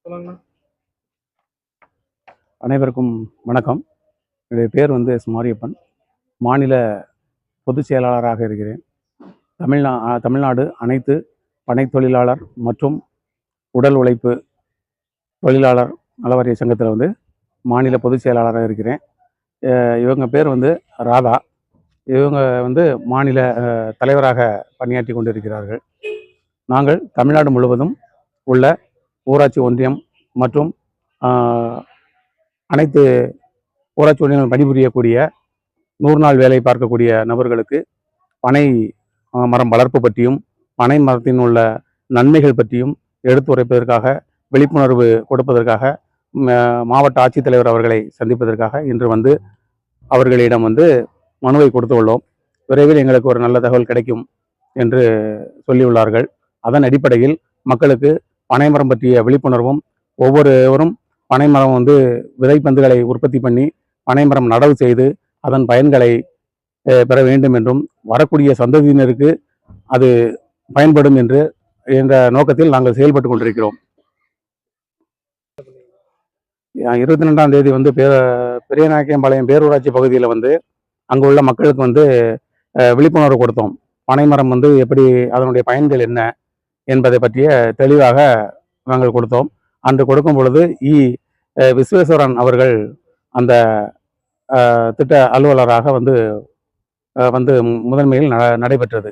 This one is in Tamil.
சொல்லுங்கண்ணா. அனைவருக்கும் வணக்கம். என்னுடைய பேர் மாரியப்பன். மாநில பொதுச் செயலாளராக இருக்கிறேன். தமிழ்நாடு அனைத்து பனை தொழிலாளர் மற்றும் உடல் உழைப்பு தொழிலாளர் நலவாரிய சங்கத்தில் மாநில பொதுச் செயலாளராக இருக்கிறேன். இவங்க பேர் ராதா. இவங்க மாநில தலைவராக பணியாற்றி கொண்டிருக்கிறார்கள். நாங்கள் தமிழ்நாடு முழுவதும் உள்ள ஊராட்சி ஒன்றியம் மற்றும் அனைத்து ஊராட்சி ஒன்றியங்கள் பணிபுரியக்கூடிய 100 நாள் வேலை பார்க்கக்கூடிய நபர்களுக்கு பனை மரம் வளர்ப்பு பற்றியும் பனை மரத்தின் உள்ள நன்மைகள் பற்றியும் எடுத்துரைப்பதற்காக, விழிப்புணர்வு கொடுப்பதற்காக மாவட்ட ஆட்சித்தலைவர் அவர்களை சந்திப்பதற்காக இன்று அவர்களிடம் மனுவை கொடுத்துள்ளோம். விரைவில் எங்களுக்கு ஒரு நல்ல தகவல் கிடைக்கும் என்று சொல்லியுள்ளார்கள். அதன் அடிப்படையில் மக்களுக்கு பனைமரம் பற்றிய விழிப்புணர்வும், ஒவ்வொருவரும் பனைமரம் விதைப்பந்துகளை உற்பத்தி பண்ணி பனைமரம் நடவு செய்து அதன் பயன்களை பெற வேண்டும் என்றும், வரக்கூடிய சந்ததியினருக்கு அது பயன்படும் என்ற நோக்கத்தில் நாங்கள் செயல்பட்டு கொண்டிருக்கிறோம். 22ஆம் தேதி பெரியநாயக்கம்பாளையம் பேரூராட்சி பகுதியில் அங்கு உள்ள மக்களுக்கு விழிப்புணர்வு கொடுத்தோம். பனைமரம் எப்படி, அதனுடைய பயன்கள் என்ன என்பதை பற்றிய தெளிவாக நாங்கள் கொடுத்தோம். அன்று கொடுக்கும் பொழுது விஸ்வேஸ்வரன் அவர்கள் அந்த திட்ட அலுவலராக முதன்மையில் நடைபெற்றது.